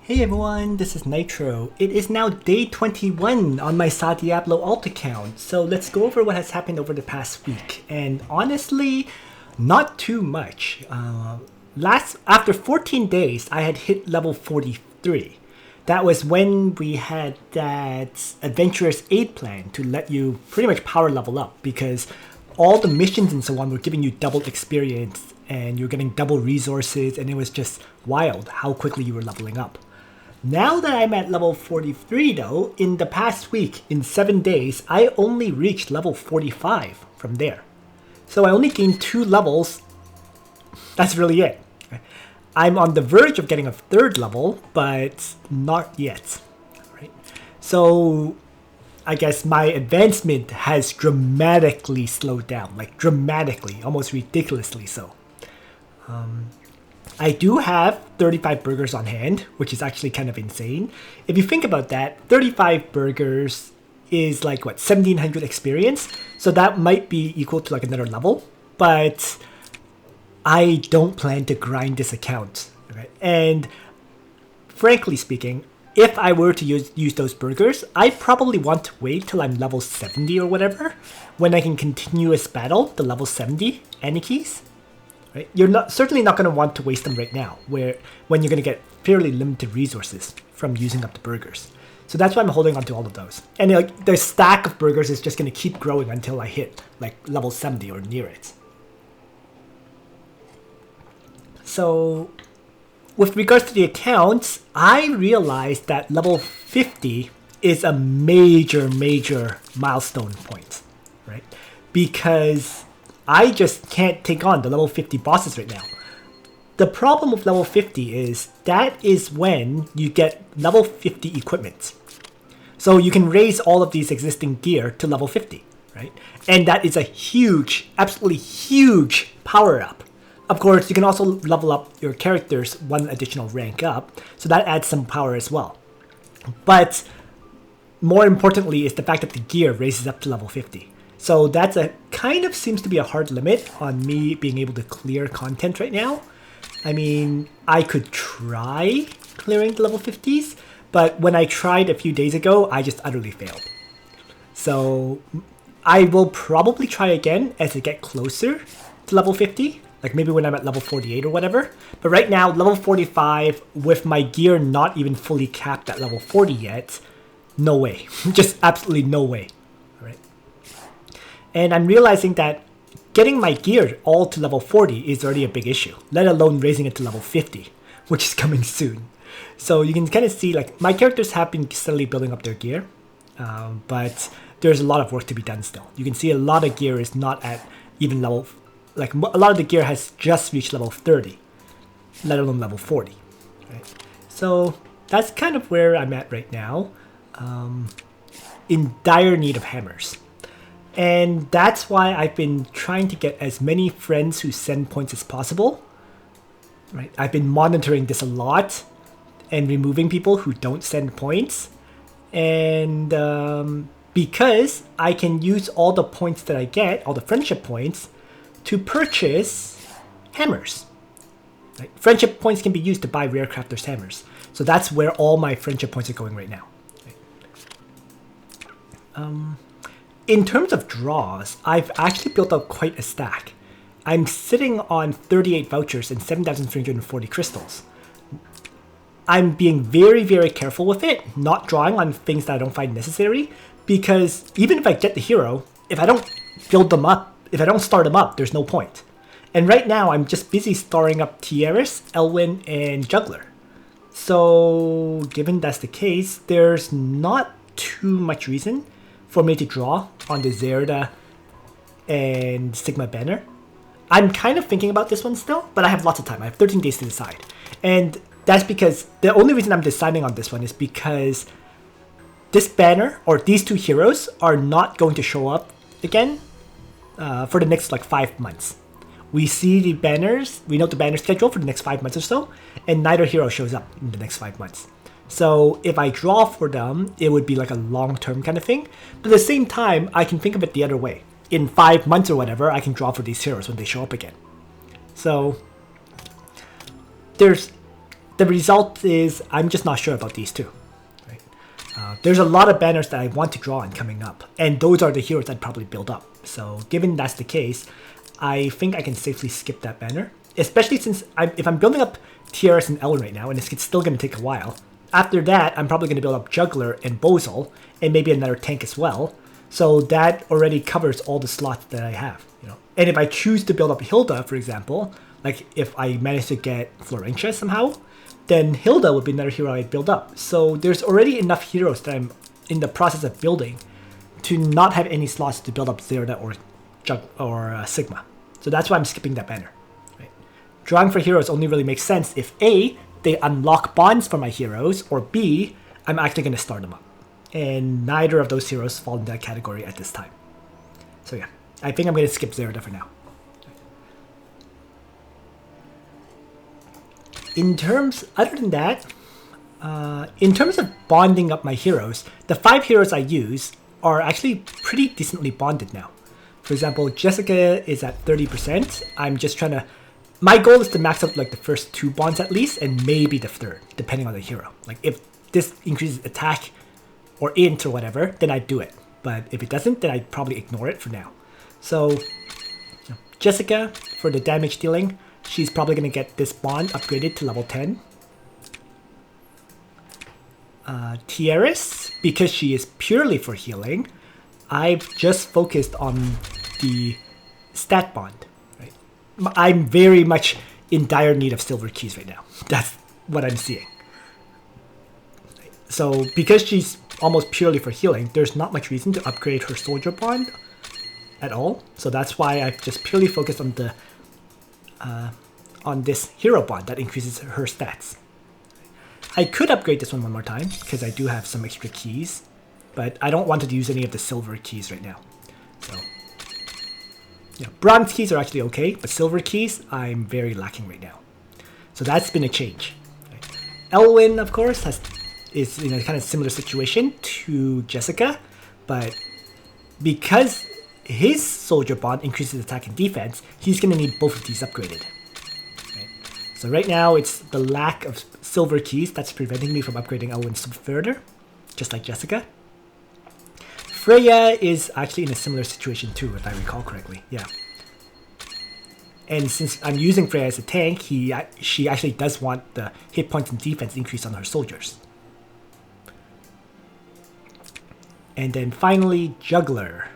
Hey everyone, this is Nitro. It is now day 21 on my Sa Diablo alt account, so let's go over what has happened over the past week. And honestly, not too much. After 14 days, I had hit level 43. That was when we had that adventurous aid plan to let you pretty much power level up, because all the missions and so on were giving you double experience and you're getting double resources, and it was just wild how quickly you were leveling up. Now that I'm at level 43 though, in the past week, in 7 days, I only reached level 45 from there. So I only gained 2 levels. That's really it. I'm on the verge of getting a 3rd level, but not yet. Right? So I guess my advancement has dramatically slowed down, like dramatically, almost ridiculously so. I do have 35 burgers on hand, which is actually kind of insane. If you think about that, 35 burgers is like, what, 1700 experience? So that might be equal to like another level, but I don't plan to grind this account. Okay? And frankly speaking, if I were to use those burgers, I probably want to wait till I'm level 70 or whatever, when I can continuous battle the level 70 Anikis. Right? You're certainly not going to want to waste them right now, when you're going to get fairly limited resources from using up the burgers. So that's why I'm holding on to all of those. And like the stack of burgers is just going to keep growing until I hit like level 70 or near it. So with regards to the accounts, I realized that level 50 is a major milestone point, right? Because I just can't take on the level 50 bosses right now. The problem with level 50 is that is when you get level 50 equipment. So you can raise all of these existing gear to level 50, right? And that is a huge, absolutely huge power up. Of course, you can also level up your characters 1 additional rank up, so that adds some power as well. But more importantly is the fact that the gear raises up to level 50. So that's a kind of seems to be a hard limit on me being able to clear content right now. I mean, I could try clearing the level 50s, but when I tried a few days ago, I just utterly failed. So I will probably try again as I get closer to level 50, like maybe when I'm at level 48 or whatever. But right now, level 45, with my gear not even fully capped at level 40 yet, no way. Just absolutely no way. And I'm realizing that getting my gear all to level 40 is already a big issue, let alone raising it to level 50, which is coming soon. So you can kind of see, like, my characters have been steadily building up their gear, but there's a lot of work to be done still. You can see a lot of gear is not at even level, like a lot of the gear has just reached level 30, let alone level 40. Right? So that's kind of where I'm at right now, in dire need of hammers. And that's why I've been trying to get as many friends who send points as possible. Right? I've been monitoring this a lot and removing people who don't send points. And because I can use all the points that I get, all the friendship points, to purchase hammers. Right? Friendship points can be used to buy rare crafters' hammers. So that's where all my friendship points are going right now. Right? In terms of draws, I've actually built up quite a stack. I'm sitting on 38 vouchers and 7,340 crystals. I'm being very careful with it, not drawing on things that I don't find necessary, because even if I get the hero, if I don't build them up, if I don't start them up, there's no point. And right now, I'm just busy starring up Tieris, Elwyn, and Juggler. So, given that's the case, there's not too much reason for me to draw on the Zerda and Sigma banner. I'm kind of thinking about this one still, but I have lots of time. I have 13 days to decide. And that's because the only reason I'm deciding on this one is because this banner, or these 2 heroes, are not going to show up again for the next like 5 months. We see the banners, we know the banner schedule for the next 5 months or so, and neither hero shows up in the next 5 months. So if I draw for them, it would be like a long-term kind of thing. But at the same time, I can think of it the other way. In 5 months or whatever, I can draw for these heroes when they show up again. So there's the result is I'm just not sure about these two. Right? There's a lot of banners that I want to draw on coming up, and those are the heroes I'd probably build up. So given that's the case, I think I can safely skip that banner, especially since if I'm building up TRS and Elwyn right now, and it's still going to take a while. After that, I'm probably going to build up Juggler and Bozal, and maybe another tank as well. So that already covers all the slots that I have. And if I choose to build up Hilda, for example, like if I manage to get Florentia somehow, then Hilda would be another hero I'd build up. So there's already enough heroes that I'm in the process of building to not have any slots to build up Zerda or Sigma. So that's why I'm skipping that banner. Right? Drawing for heroes only really makes sense if A, they unlock bonds for my heroes, or B, I'm actually going to start them up. And neither of those heroes fall into that category at this time. So yeah, I think I'm going to skip Zerda for now. Other than that, in terms of bonding up my heroes, the 5 heroes I use are actually pretty decently bonded now. For example, Jessica is at 30%. I'm just trying to... My goal is to max out like the first 2 bonds at least, and maybe the third, depending on the hero. Like if this increases attack or int or whatever, then I'd do it. But if it doesn't, then I'd probably ignore it for now. So, Jessica, for the damage dealing, she's probably going to get this bond upgraded to level 10. Tieris, because she is purely for healing, I've just focused on the stat bond. Right? I'm very much in dire need of silver keys right now. That's what I'm seeing. So because she's almost purely for healing, there's not much reason to upgrade her soldier bond at all. So that's why I've just purely focused on the on this hero bond that increases her stats. I could upgrade this one more time because I do have some extra keys, but I don't want to use any of the silver keys right now. So yeah, bronze keys are actually okay, but silver keys I'm very lacking right now. So that's been a change. Right? Elwyn, of course, is in a kind of similar situation to Jessica, but because his soldier bond increases attack and defense, he's going to need both of these upgraded. So right now, it's the lack of silver keys that's preventing me from upgrading Elwyn further, just like Jessica. Freya is actually in a similar situation too, if I recall correctly. Yeah. And since I'm using Freya as a tank, she actually does want the hit points and defense increase on her soldiers. And then finally, Juggler.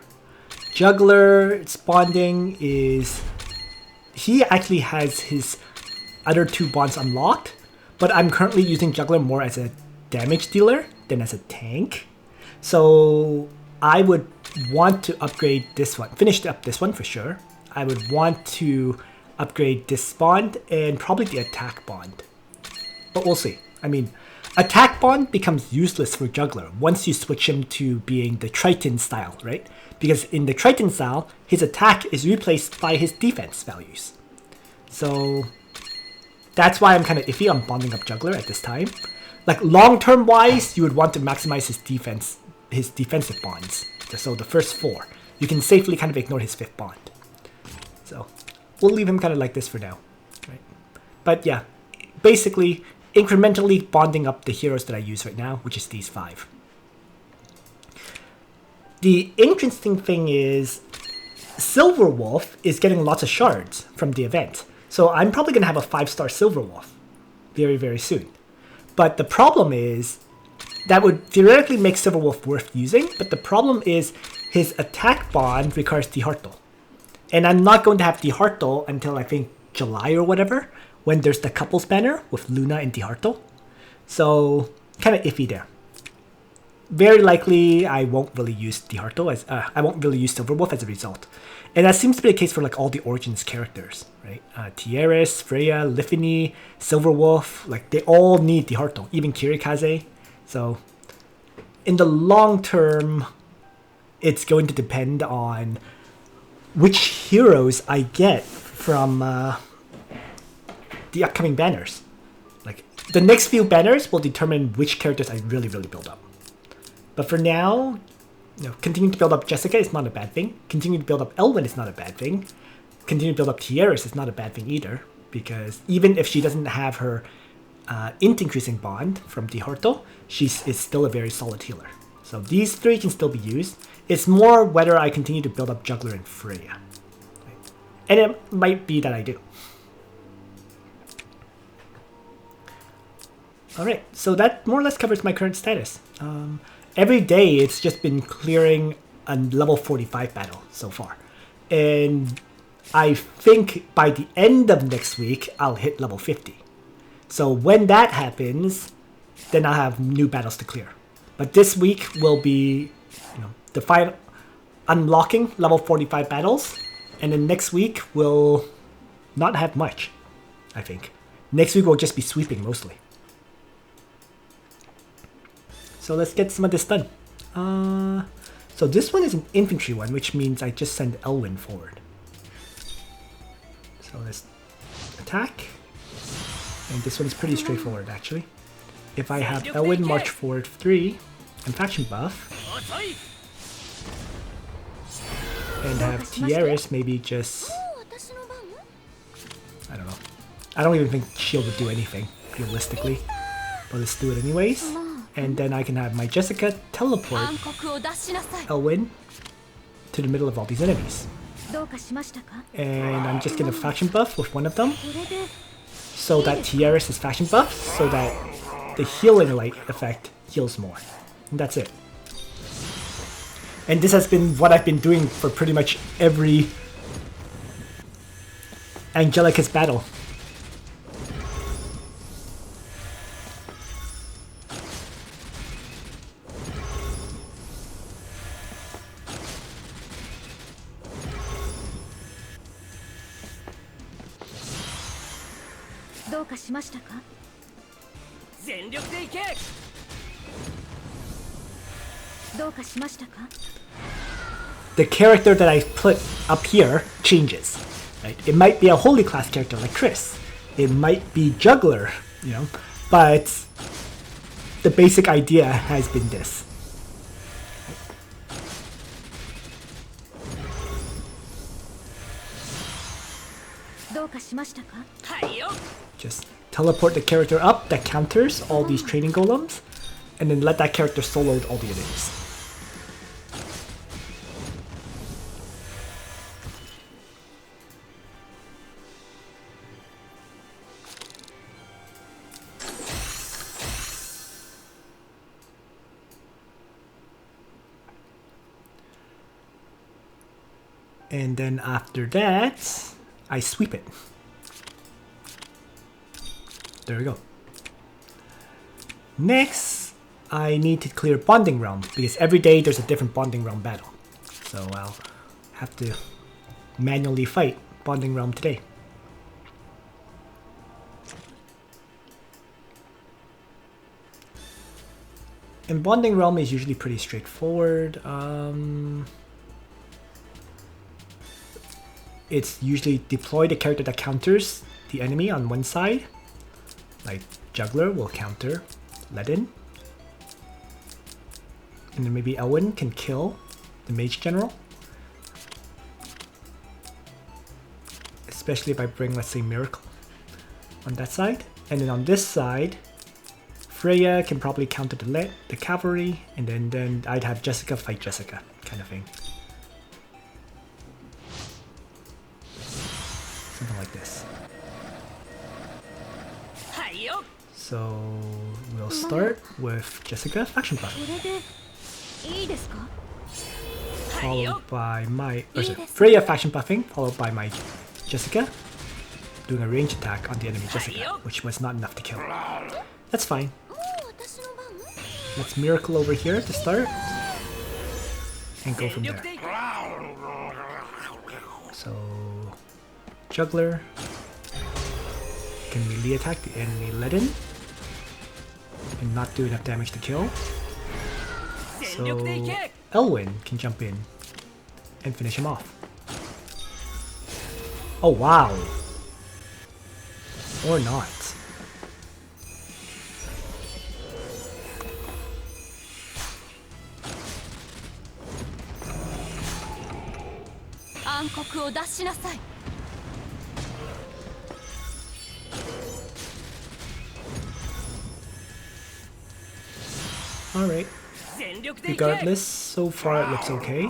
Juggler's bonding is... He actually has his other 2 bonds unlocked, but I'm currently using Juggler more as a damage dealer than as a tank. So I would want to upgrade this one, finish up this one for sure. I would want to upgrade this bond and probably the attack bond. But we'll see. I mean, attack bond becomes useless for Juggler once you switch him to being the Triton style, right? Because in the Triton style, his attack is replaced by his defense values. So that's why I'm kind of iffy on bonding up Juggler at this time. Like long-term wise, you would want to maximize his defensive bonds. So the first 4. You can safely kind of ignore his 5th bond. So we'll leave him kind of like this for now. Right? But yeah, basically incrementally bonding up the heroes that I use right now, which is these 5. The interesting thing is Silverwolf is getting lots of shards from the event. So I'm probably going to have a 5-star Silverwolf very, very soon. But the problem is that would theoretically make Silverwolf worth using, but the problem is his attack bond requires Diharto. And I'm not going to have Diharto until I think July or whatever, when there's the couples banner with Luna and Diharto. So kind of iffy there. Very likely I won't really use Diharto as I won't really use Silverwolf as a result. And that seems to be the case for like all the Origins characters, right? Tieris, Freya, Lifini, Silverwolf, like they all need Diharto, even Kirikaze. So in the long term, it's going to depend on which heroes I get from the upcoming banners. Like the next few banners will determine which characters I really, really build up. But for now, continuing to build up Jessica is not a bad thing. Continuing to build up Elwyn is not a bad thing. Continuing to build up Tieris is not a bad thing either, because even if she doesn't have her int increasing bond from Dihorto, she is still a very solid healer. So these three can still be used. It's more whether I continue to build up Juggler and Freya. And it might be that I do. Alright, so that more or less covers my current status. Every day it's just been clearing a level 45 battle so far. And I think by the end of next week, I'll hit level 50. So when that happens, then I'll have new battles to clear. But this week will be, the final unlocking level 45 battles. And then next week will not have much, I think. Next week will just be sweeping mostly. So let's get some of this done. So this one is an infantry one, which means I just send Elwyn forward. So let's attack. And this one's pretty straightforward actually. If I have Elwyn march forward 3 and faction buff, and have Tieris maybe just, I don't know. I don't even think shield would do anything realistically, but let's do it anyways. And then I can have my Jessica teleport Elwyn to the middle of all these enemies. And I'm just gonna faction buff with one of them, so that Tieris is faction buff, so that the healing light effect heals more. And that's it. And this has been what I've been doing for pretty much every Angelica's battle. The character that I put up here changes. Right? It might be a holy class character like Chris. It might be juggler, but the basic idea has been this. Just teleport the character up that counters all these training golems, and then let that character solo all the enemies. And then after that, I sweep it. There we go. Next, I need to clear bonding realm, because every day there's a different bonding realm battle. So I'll have to manually fight bonding realm today. And bonding realm is usually pretty straightforward. It's usually deploy the character that counters the enemy on one side. Like Juggler will counter Ledin. And then maybe Elwyn can kill the Mage General. Especially if I bring, let's say, Miracle on that side. And then on this side, Freya can probably counter the cavalry. And then I'd have Jessica fight Jessica, kind of thing. Something like this. So we'll start with Jessica faction buff, followed by my Freya faction buffing, followed by my Jessica doing a range attack on the enemy Jessica, which was not enough to kill. That's fine. Let's miracle over here to start and go from there. So Juggler can melee attack the enemy Ledin and not do enough damage to kill. So Elwyn can jump in and finish him off. Oh wow! Or not. Alright. Regardless, so far it looks okay.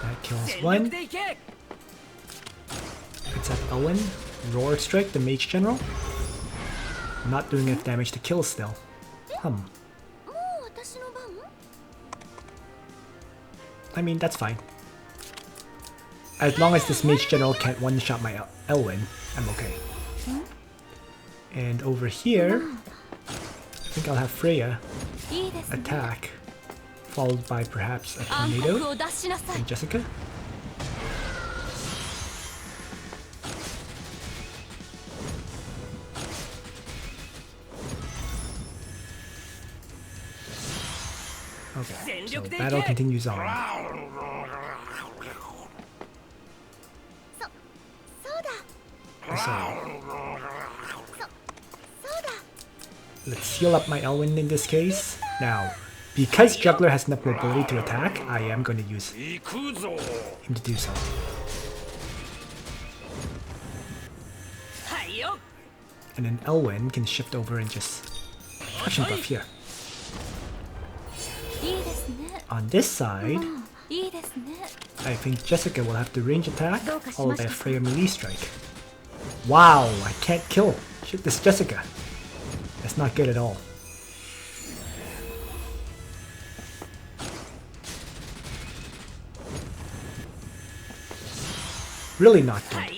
That kills one. It's at Owen. Roar Strike, the Mage General. Not doing enough damage to kill still. I mean, that's fine. As long as this Mage General can't one-shot my Elwyn, I'm okay. And over here, I think I'll have Freya attack, followed by perhaps a tornado and Jessica. Okay, so battle continues on. Let's heal up my Elwyn in this case. Now, because Juggler has enough mobility to attack, I am going to use him to do so. And then Elwyn can shift over and just touch and buff here. On this side, I think Jessica will have to range attack, followed by a Freya melee strike. Wow, I can't kill this Jessica. That's not good at all. Really not good.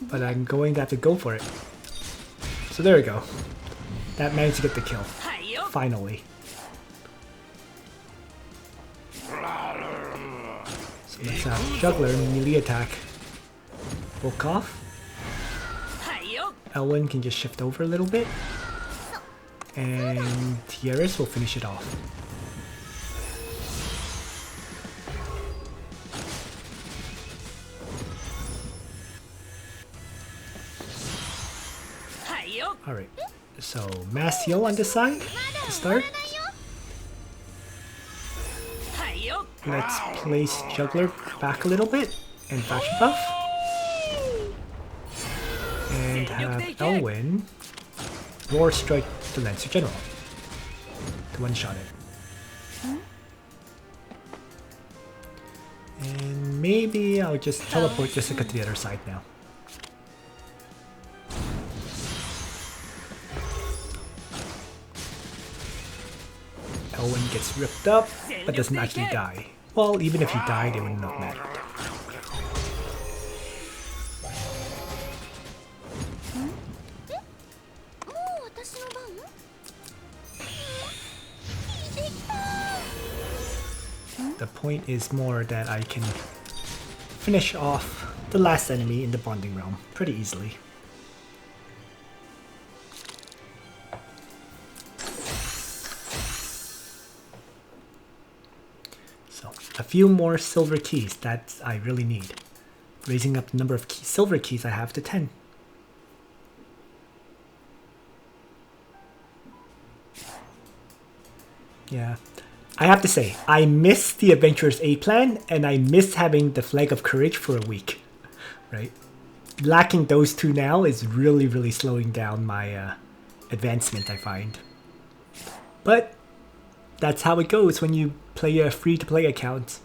But I'm going to have to go for it. So there we go. That managed to get the kill. Finally. So let's have Juggler melee attack. Volkov. Elwyn can just shift over a little bit. And Tieris will finish it off. Alright, so mass heal on this side to start. Let's place Juggler back a little bit and faction buff. And have Elwyn Roar Strike the Lancer General to one-shot it. And maybe I'll just teleport Jessica to the other side now. Elwyn gets ripped up, but doesn't actually die. Well, even if he died, it wouldn't have mattered. The point is more that I can finish off the last enemy in the bonding realm pretty easily. So, a few more silver keys that I really need. Raising up the number of silver keys I have to 10. Yeah. I have to say, I miss the Adventurer's A plan, and I miss having the Flag of Courage for a week, right? Lacking those two now is really, really slowing down my advancement, I find. But that's how it goes when you play a free-to-play account.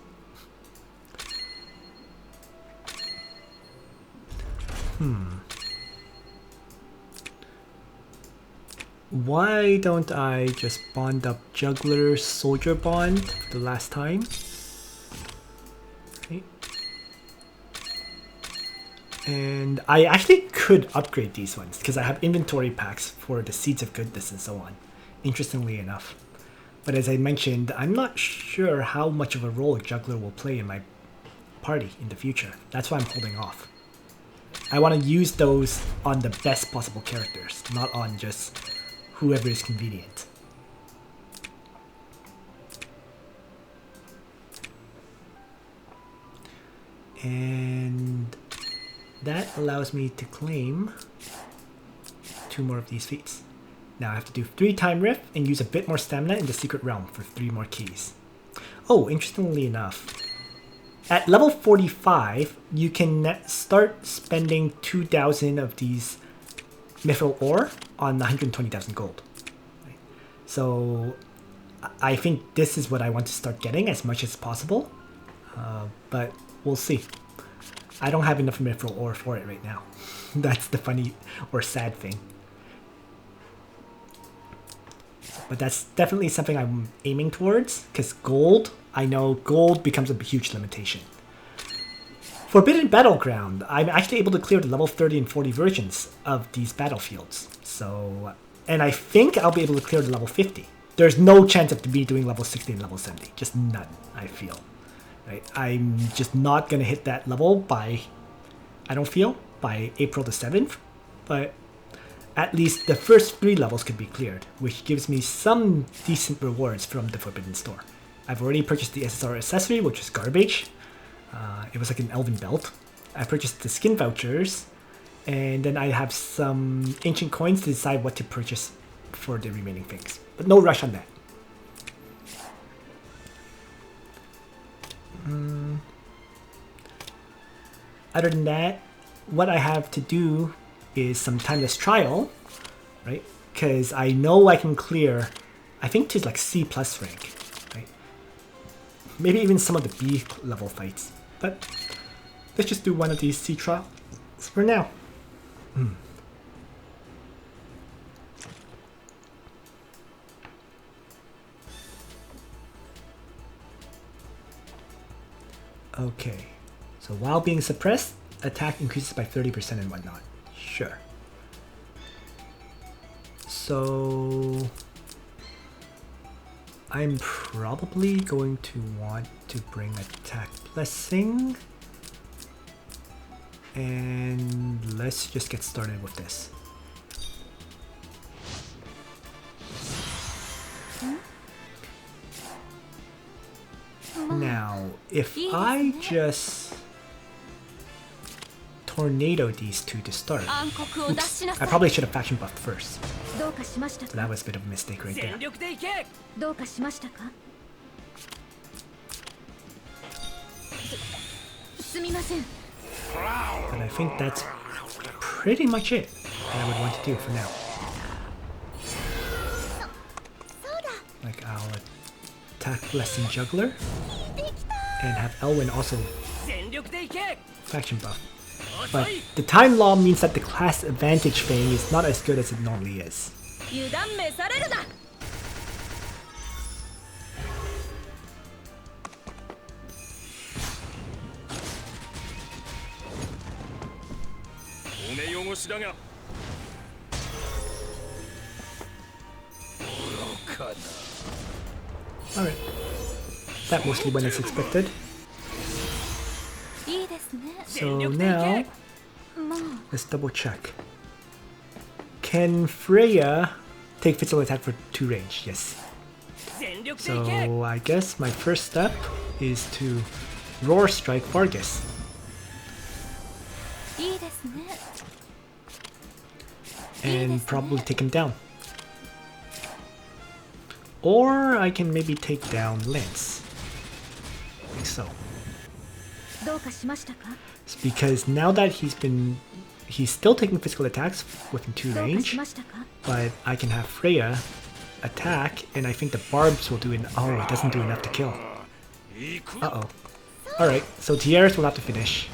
Why don't I just bond up Juggler Soldier Bond for the last time? Okay. And I actually could upgrade these ones because I have inventory packs for the Seeds of Goodness and so on, interestingly enough. But as I mentioned, I'm not sure how much of a role Juggler will play in my party in the future. That's why I'm holding off. I want to use those on the best possible characters, not on just whoever is convenient. And that allows me to claim 2 more of these feats. Now I have to do 3 time rift and use a bit more stamina in the secret realm for 3 more keys. Oh, interestingly enough, At level 45, you can start spending 2,000 of these mithril ore on 120,000 gold. So I think this is what I want to start getting as much as possible, but we'll see. I don't have enough mithril ore for it right now. That's the funny or sad thing. But that's definitely something I'm aiming towards, because gold, I know gold becomes a huge limitation. Forbidden Battleground, I'm actually able to clear the level 30 and 40 versions of these battlefields. So, and I think I'll be able to clear the level 50. There's no chance of me doing level 60 and level 70. Just none, I feel. Right? I'm just not going to hit that level by, I don't feel, by April the 7th. But at least the first 3 levels could be cleared, which gives me some decent rewards from the Forbidden Store. I've already purchased the SSR accessory, which is garbage. It was like an elven belt. I purchased the skin vouchers, and then I have some ancient coins to decide what to purchase for the remaining things. But no rush on that. Other than that, what I have to do is some timeless trial, right? Because I know I can clear, I think to like C+ rank, right? Maybe even some of the B level fights. But let's just do one of these C trials for now. Okay, so while being suppressed, attack increases by 30% and whatnot. Sure. So I'm probably going to want to bring attack blessing, and let's just get started with this. Now, if I just tornado these two to start, oops, I probably should have faction buffed first. So that was a bit of a mistake right there. But I think that's pretty much it that I would want to do for now. Like I'll attack Blessing Juggler and have Elwyn also faction buff. But the time law means that the class advantage thing is not as good as it normally is. Alright. That mostly went as expected. So now, let's double check. Can Freya take physical attack for 2 range? Yes. So I guess my first step is to Roar Strike Vargas. And probably take him down. Or I can maybe take down Lance. Like so. It's because now that he's still taking physical attacks within 2 range, but I can have Freya attack, and I think the barbs will do it. Oh, it doesn't do enough to kill. Uh-oh. Alright, so Tiaras will have to finish.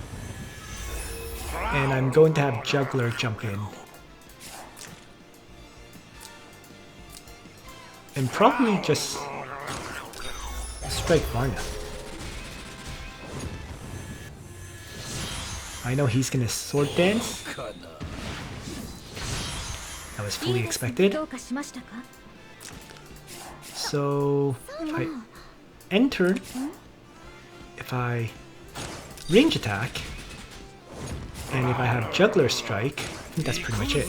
And I'm going to have Juggler jump in. And probably just strike Varna. I know he's gonna sword dance. That was fully expected. So if I enter, if I range attack, and if I have Juggler strike, I think that's pretty much it.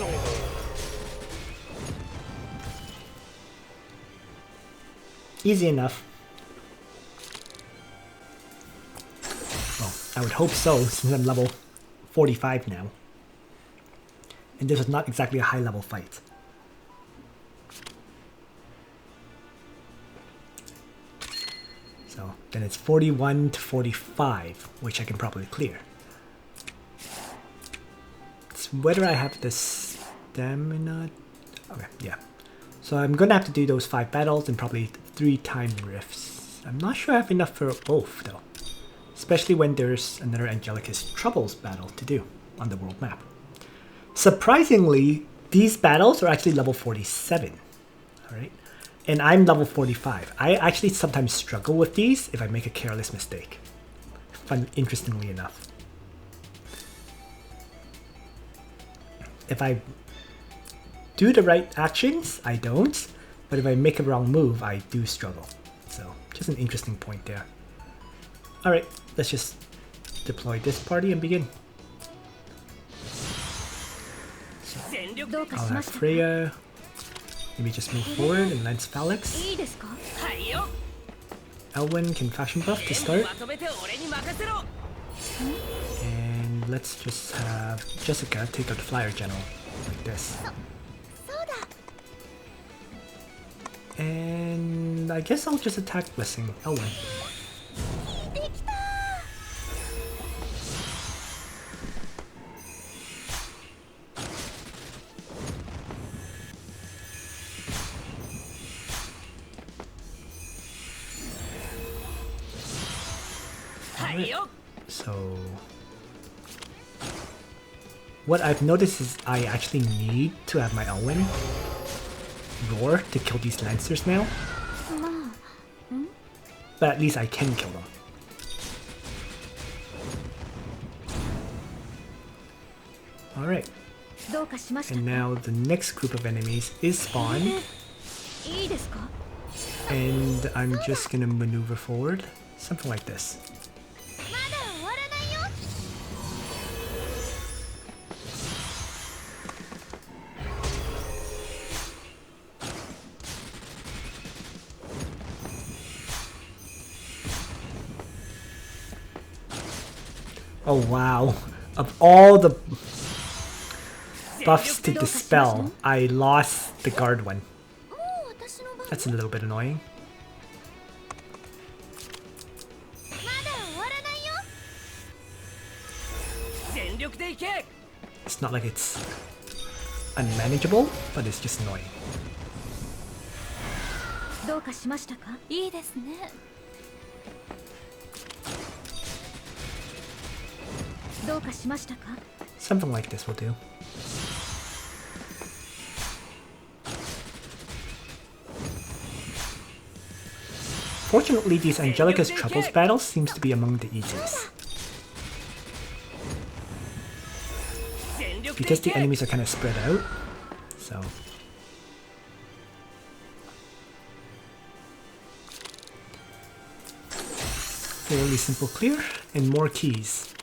Easy enough. Well, I would hope so, since I'm level 45 now. And this was not exactly a high level fight. So then it's 41 to 45, which I can probably clear. It's whether I have the stamina. Okay, yeah. So I'm gonna have to do those 5 battles and probably 3 time rifts. I'm not sure I have enough for both though. Especially when there's another Angelica's Troubles battle to do on the world map. Surprisingly, these battles are actually level 47. Alright? And I'm level 45. I actually sometimes struggle with these if I make a careless mistake. Interestingly enough. If I do the right actions, I don't. But if I make a wrong move, I do struggle. So, just an interesting point there. Alright, let's just deploy this party and begin. So, I'll have Freya. Maybe just move forward and lance Phalanx. Elwyn can faction buff to start. And let's just have Jessica take out the Flyer General like this. And I guess I'll just attack Blessing Elwyn. So what I've noticed is I actually need to have my Elwyn roar to kill these Lancers now. But at least I can kill them. Alright. And now the next group of enemies is spawned. And I'm just gonna maneuver forward. Something like this. Oh wow, of all the buffs to dispel, I lost the guard one. That's a little bit annoying. It's not like it's unmanageable, but it's just annoying. Something like this will do. Fortunately, these Angelica's Troubles battles seems to be among the easiest. Because the enemies are kind of spread out, so... Fairly simple clear, and more keys.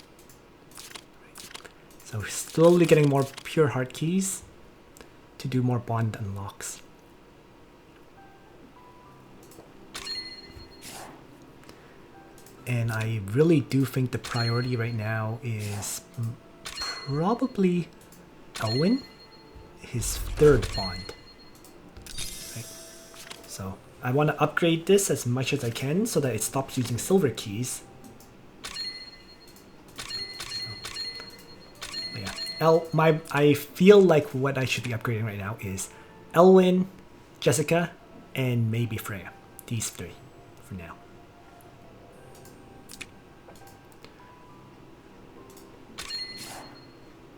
So slowly getting more pure heart keys to do more bond unlocks. And I really do think the priority right now is probably Elwyn, his 3rd bond. Right. So I want to upgrade this as much as I can so that it stops using silver keys. I feel like what I should be upgrading right now is Elwyn, Jessica, and maybe Freya. These 3 for now.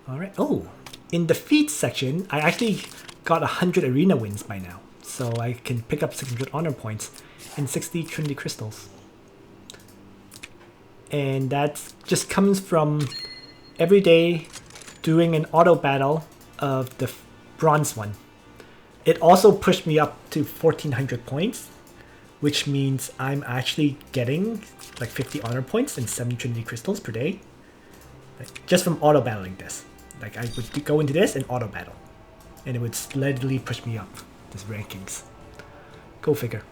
Alright, oh! In the feats section, I actually got 100 arena wins by now. So I can pick up 600 honor points and 60 Trinity Crystals. And that just comes from every day doing an auto battle of the bronze one. It also pushed me up to 1400 points, which means I'm actually getting like 50 honor points and 7 Trinity Crystals per day. Like, just from auto battling this. Like I would go into this and auto battle. And it would steadily push me up these rankings. Go figure.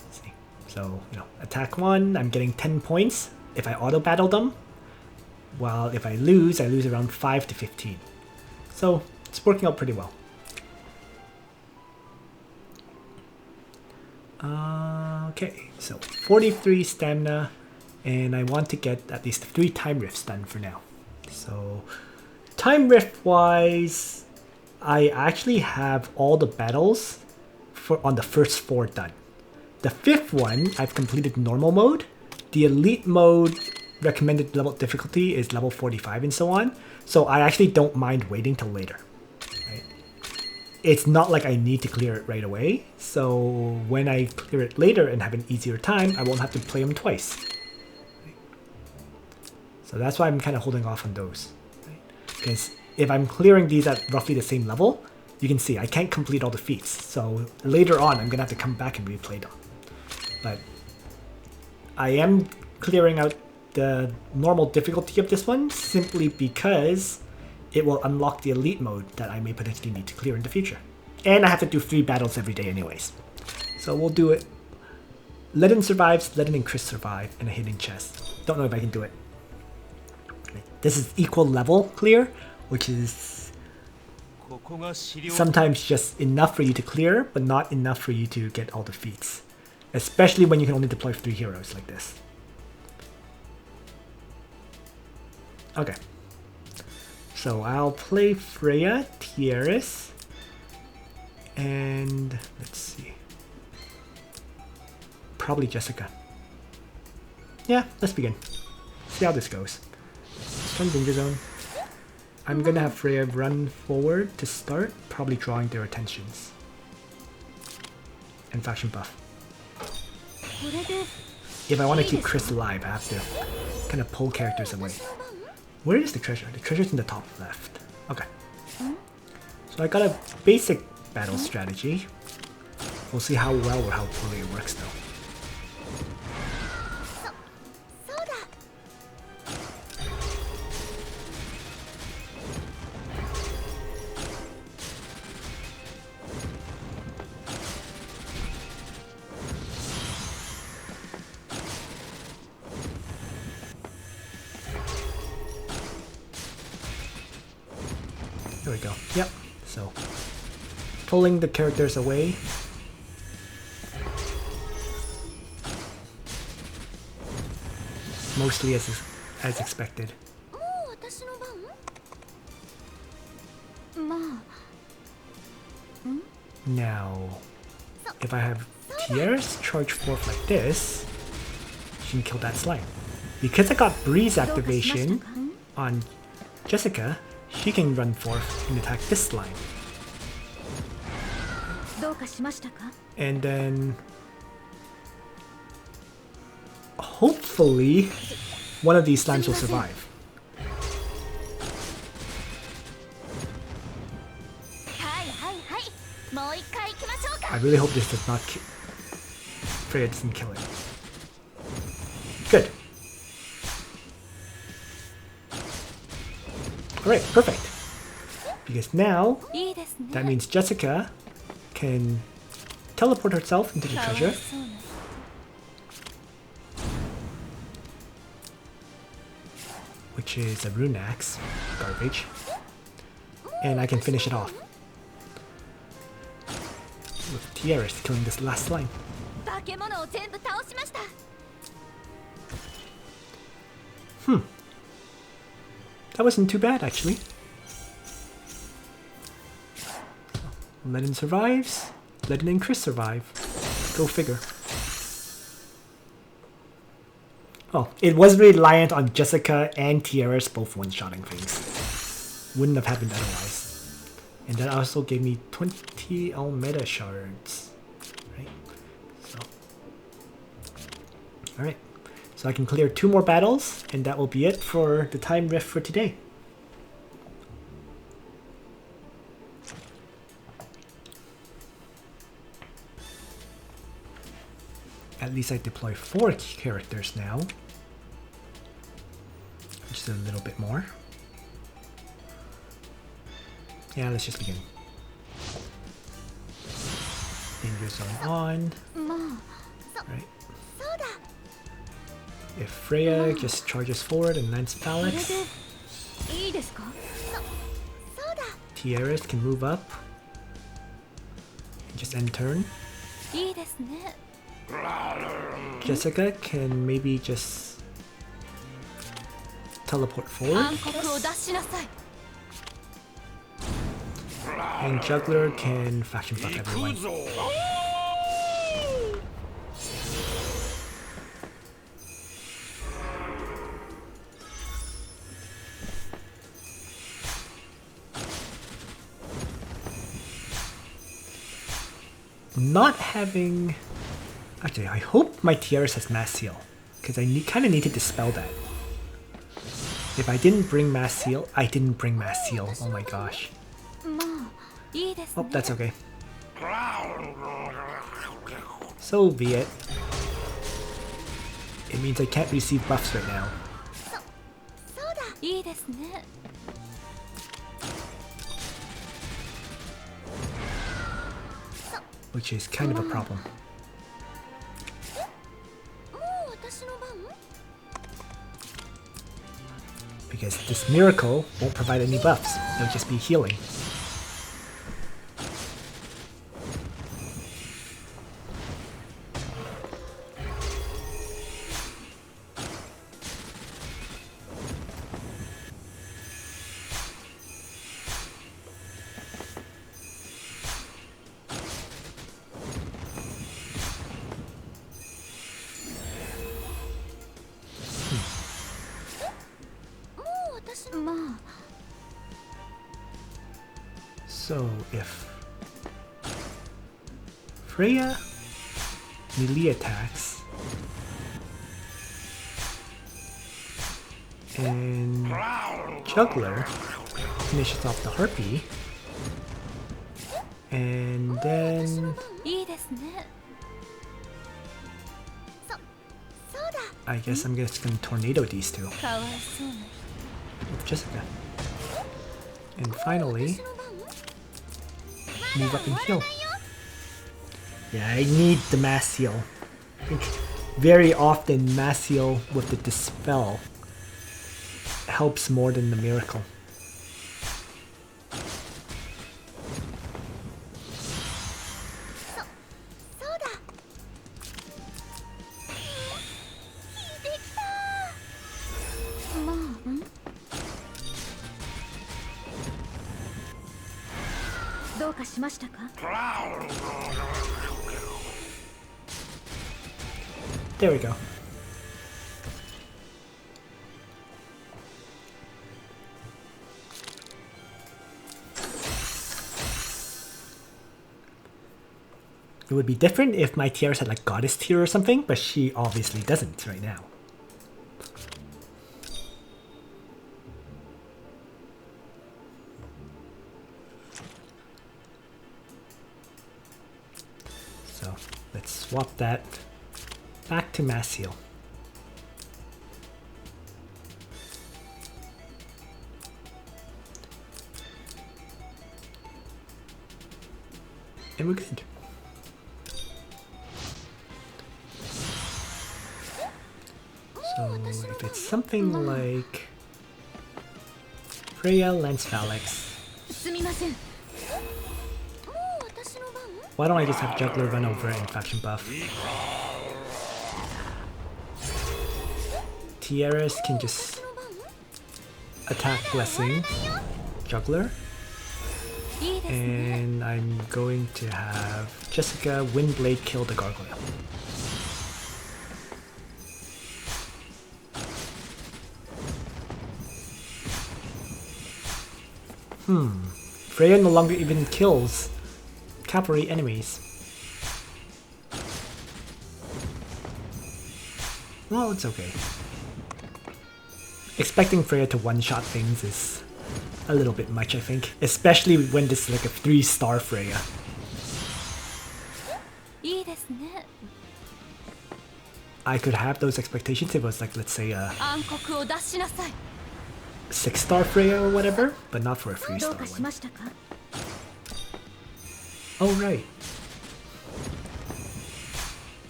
Let's see. So, you know, attack 1, I'm getting 10 points if I auto battle them. While if I lose around 5 to 15. So it's working out pretty well. Okay, so 43 stamina, and I want to get at least 3 time rifts done for now. So time rift wise, I actually have all the battles on the first 4 done. The 5th one, I've completed normal mode. The elite mode recommended level difficulty is level 45 and so on. So I actually don't mind waiting till later. Right? It's not like I need to clear it right away. So when I clear it later and have an easier time, I won't have to play them twice. Right? So that's why I'm kind of holding off on those. Right? Because if I'm clearing these at roughly the same level, you can see I can't complete all the feats. So later on, I'm going to have to come back and replay them. But I am clearing out the normal difficulty of this one simply because it will unlock the elite mode that I may potentially need to clear in the future. And I have to do 3 battles every day anyways. So we'll do it. Ledin survives, Ledin and Chris survive, and a hidden chest. Don't know if I can do it. This is equal level clear, which is sometimes just enough for you to clear, but not enough for you to get all the feats. Especially when you can only deploy 3 heroes like this. Okay. So I'll play Freya, Tieris, and let's see. Probably Jessica. Yeah, let's begin. See how this goes. From Danger Zone. I'm gonna have Freya run forward to start, probably drawing their attentions. And faction buff. If I want to keep Chris alive, I have to kind of pull characters away. Where is the treasure? The treasure's in the top left. Okay. So I got a basic battle strategy. We'll see how well or how poorly it works though. There we go. Yep. So, pulling the characters away. Mostly as expected. Now, if I have Tier's charge forth like this, she can kill that slime. Because I got Breeze activation on Jessica, she can run forth and attack this slime. And then hopefully one of these slimes will survive. I really hope this does not kill. Freya doesn't kill it. Good. Alright, perfect. Because now, that means Jessica can teleport herself into the treasure. Which is a rune axe. Garbage. And I can finish it off. With Tieris killing this last slime. That wasn't too bad, actually. Ledin survives. Ledin and Chris survive. Go figure. Oh, it was reliant on Jessica and Tierris both one-shotting things. Wouldn't have happened otherwise. And that also gave me 20 Almeda shards. Right? So. Alright. So I can clear 2 more battles, and that will be it for the time rift for today. At least I deploy 4 characters now. Just a little bit more. Yeah, let's just begin. Danger zone on. Right. If Freya just charges forward and lands pallets, Tieris can move up and just end turn. Jessica can maybe just teleport forward. And Juggler can faction buff everyone. Not having... Actually, I hope my Tiaras has Mass Seal, because I kind of need to dispel that. If I didn't bring Mass Seal, I didn't bring Mass Seal. Oh my gosh. Oh, that's okay. So be it. It means I can't receive buffs right now. Which is kind of a problem. Because this miracle won't provide any buffs, it'll just be healing. So if Freya melee attacks and Juggler finishes off the Harpy, and then I guess I'm just gonna tornado these two with Jessica. And finally, move up and heal. Yeah, I need the Mass Heal. I think very often Mass Heal with the Dispel helps more than the Miracle. There we go. It would be different if my Tiaras had like Goddess tier or something, but she obviously doesn't right now. So let's swap that back to Mass Heal. And we're good. So if it's something like Freya Lance Phalanx, why don't I just have Juggler run over and faction buff? Tiaras can just attack Blessing, Juggler, and I'm going to have Jessica Windblade kill the Gargoyle. Freya no longer even kills cavalry enemies. Well, it's okay. Expecting Freya to one-shot things is a little bit much, I think. Especially when this is like a 3-star Freya. I could have those expectations if it was like, let's say a 6-star Freya or whatever, but not for a 3-star one. Oh right.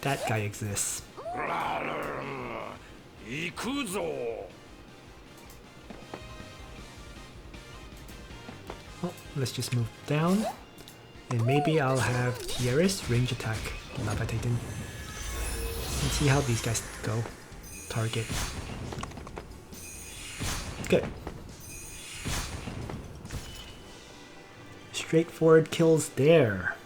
That guy exists. Oh, let's just move down. And maybe I'll have Tiaras range attack Lava Titan. Let's see how these guys go. Target. Good. Straightforward kills there.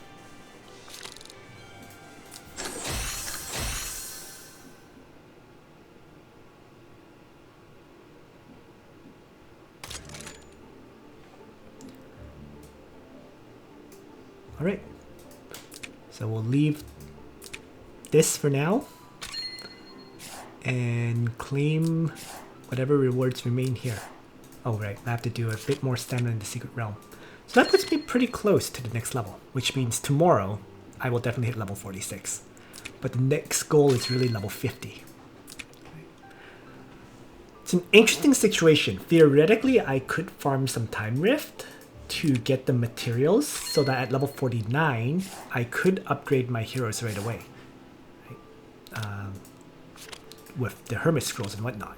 Alright. So we'll leave this for now. And claim whatever rewards remain here. Oh right, I have to do a bit more stamina in the secret realm. So that puts me pretty close to the next level, which means tomorrow I will definitely hit level 46. But the next goal is really level 50. It's an interesting situation. Theoretically, I could farm some Time Rift to get the materials so that at level 49, I could upgrade my heroes right away. With the Hermit Scrolls and whatnot.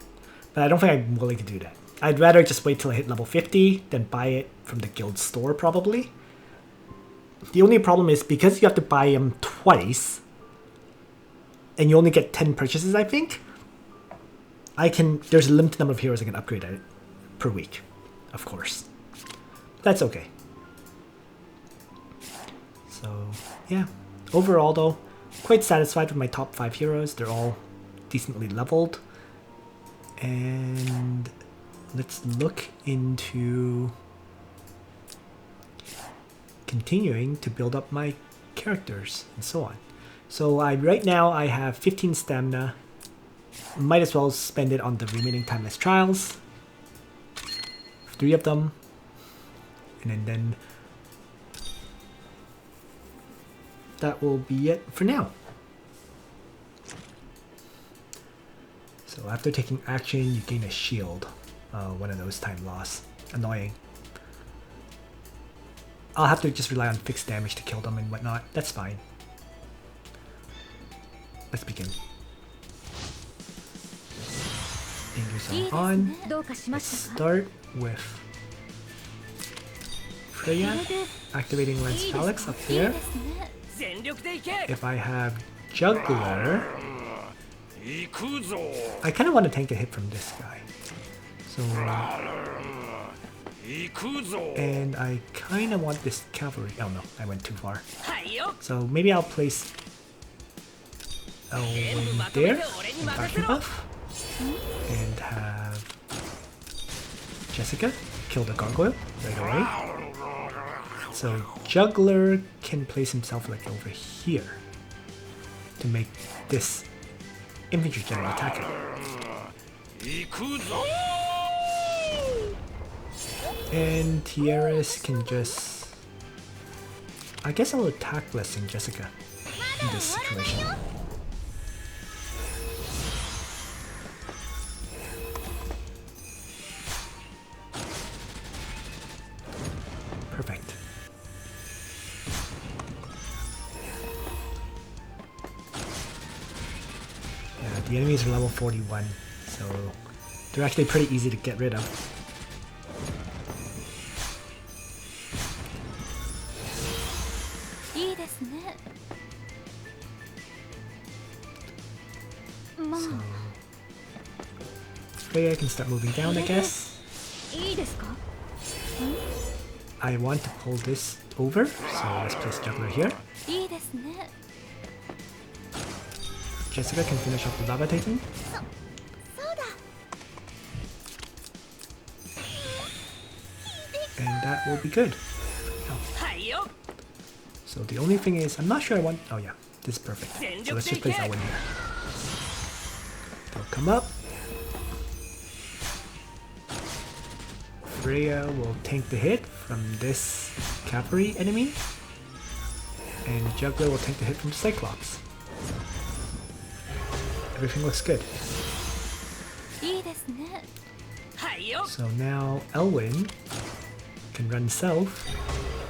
But I don't think I'm willing to do that. I'd rather just wait till I hit level 50, then buy it from the guild store probably. The only problem is because you have to buy them twice, and you only get 10 purchases, I think, there's a limited number of heroes I can upgrade at it per week, of course. That's okay. So, yeah. Overall though, quite satisfied with my top 5 heroes. They're all decently leveled. And let's look into continuing to build up my characters and so on. So right now I have 15 stamina. Might as well spend it on the remaining timeless trials. 3 of them. And then that will be it for now. So after taking action, you gain a shield. One of those time loss. Annoying. I'll have to just rely on fixed damage to kill them and whatnot. That's fine. Let's begin. Fingers are on. Let's start with Freya, activating Lance Phalanx up there. If I have Juggler, I kind of want to tank a hit from this guy. So, and I kind of want this cavalry. Oh no, I went too far. So maybe I'll place Elwyn there, and buff, and have Jessica kill the gargoyle right away. So Juggler can place himself like over here to make this infantry general attack him. And Tiaras can just... I guess I'll attack less than Jessica in this situation. Perfect. Yeah, the enemies are level 41, so they're actually pretty easy to get rid of. So, Freya can start moving down, I guess. I want to pull this over, so let's place Juggler here. Jessica can finish off the lava titan. And that will be good. Oh. So the only thing is, I'm not sure I want... Oh yeah, this is perfect. So let's just place Elwyn here. They'll come up. Freya will tank the hit from this cavalry enemy. And Juggler will tank the hit from Cyclops. Everything looks good. So now Elwyn can run south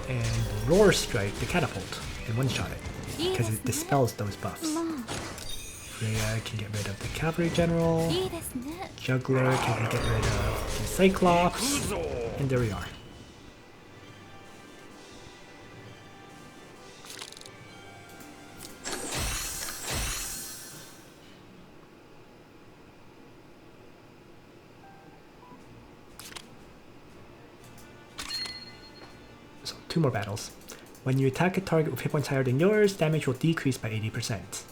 and Roar Strike the catapult and one-shot it, because it dispels those buffs. Freya can get rid of the cavalry general, Juggler can get rid of the Cyclops, and there we are. 2 more battles. When you attack a target with hit points higher than yours, damage will decrease by 80%.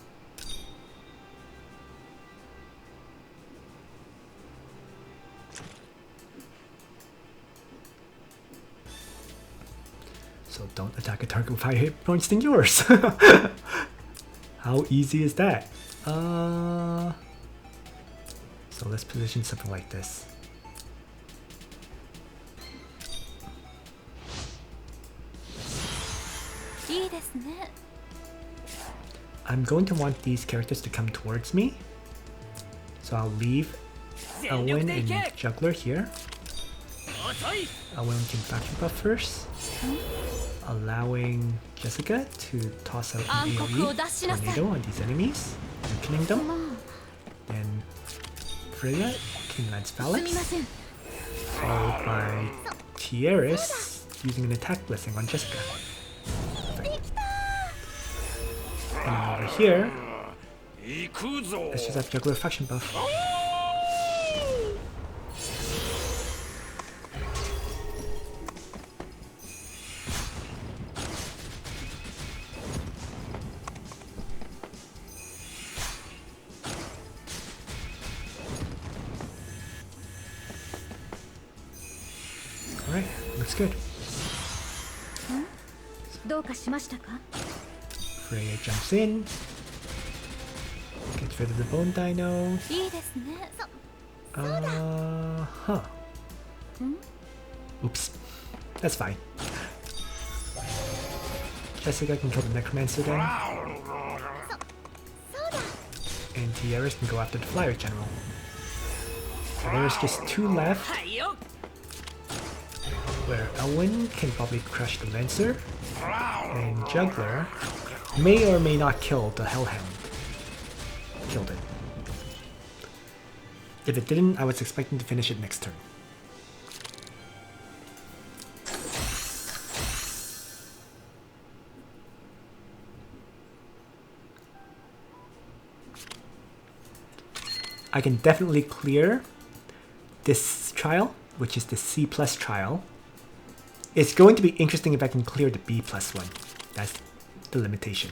So don't attack a target with higher hit points than yours. How easy is that? So let's position something like this. I'm going to want these characters to come towards me. So I'll leave Elwyn and Juggler here. Elwyn can faction buff first, allowing Jessica to toss out an AoE tornado on these enemies, weakening them. Then Freya can lance Phalanx, followed by Tieris using an attack blessing on Jessica. And over here, let's just have Juggler faction buff. Alright, looks good. Freya jumps in, gets rid of the bone dino. Oops, that's fine. Jessica can kill the Necromancer then. And Tieris can go after the Flyer General. So there's just 2 left, where Elwyn can probably crush the Lancer, and Juggler may or may not kill the Hellhound. Killed it. If it didn't, I was expecting to finish it next turn. I can definitely clear this trial, which is the C+ trial. It's going to be interesting if I can clear the B+ one. That's the limitation.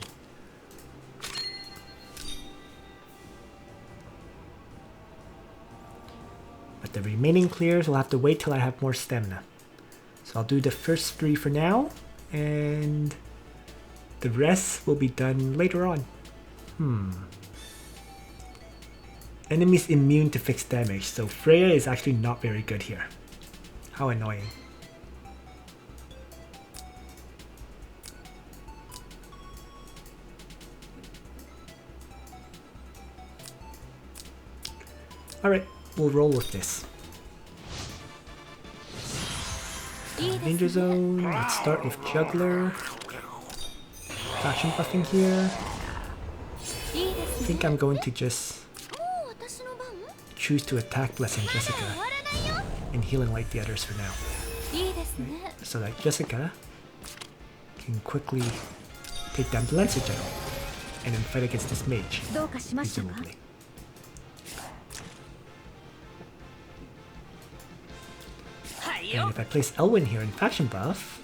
But the remaining clears will have to wait till I have more stamina. So I'll do the first 3 for now, and the rest will be done later on. Enemies immune to fixed damage, so Freya is actually not very good here. How annoying. Alright, we'll roll with this. Danger zone, let's start with Juggler. Faction buffing here. I think I'm going to just choose to attack Blessing Jessica and Healing Light the others for now. Right, so that Jessica can quickly take down the Lancer General and then fight against this mage, presumably. And if I place Elwyn here in faction buff,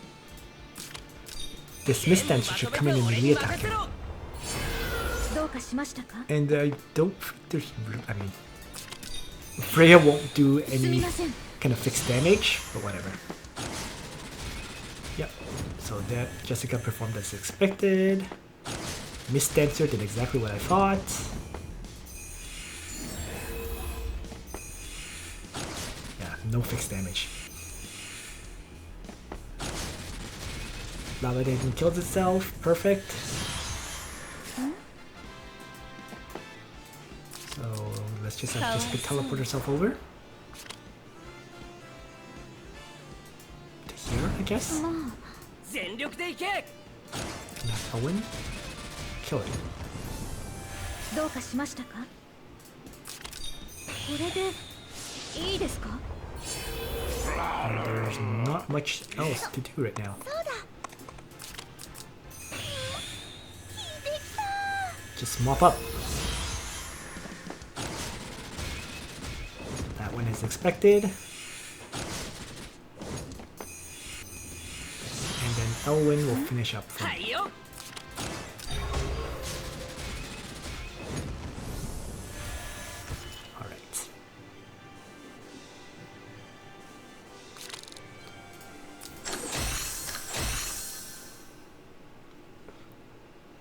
this Mistdancer should come in and melee attack him. And I don't... I mean... Freya won't do any kind of fixed damage, but whatever. Yep, so that Jessica performed as expected. Mistdancer did exactly what I thought. Yeah, no fixed damage. Validating kills itself, perfect. So let's just have Jessica teleport herself over. To here, I guess? And have Elwyn kill it. And there's not much else to do right now. Just mop up. That one is expected. And then Elwyn will finish up for me. Alright.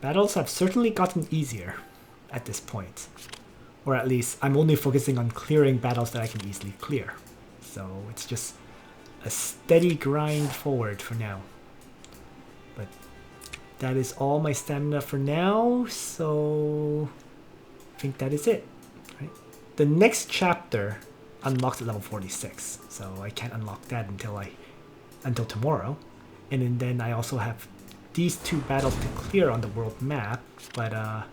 Battles have certainly gotten easier at this point. Or at least, I'm only focusing on clearing battles that I can easily clear. So it's just a steady grind forward for now. But that is all my stamina for now, so I think that is it. Right? The next chapter unlocks at level 46, so I can't unlock that until tomorrow. And then I also have these two battles to clear on the world map, but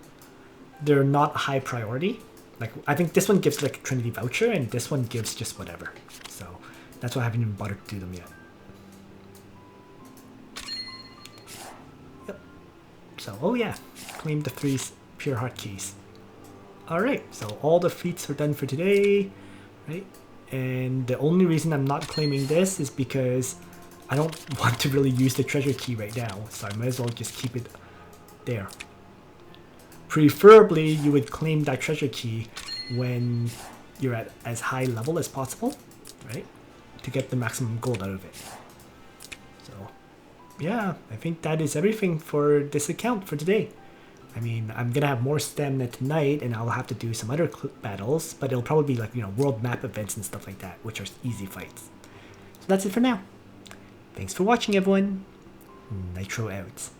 they're not high priority. Like, I think this one gives like a Trinity voucher, and this one gives just whatever. So that's why I haven't even bothered to do them yet. Yep. So, oh yeah, claim the 3 pure heart keys. Alright, so all the feats are done for today, right? And the only reason I'm not claiming this is because I don't want to really use the treasure key right now, so I might as well just keep it there. Preferably, you would claim that treasure key when you're at as high level as possible, right? To get the maximum gold out of it. So, yeah, I think that is everything for this account for today. I mean, I'm gonna have more stamina tonight, and I'll have to do some other battles, but it'll probably be like, you know, world map events and stuff like that, which are easy fights. So that's it for now. Thanks for watching, everyone. Nitro out.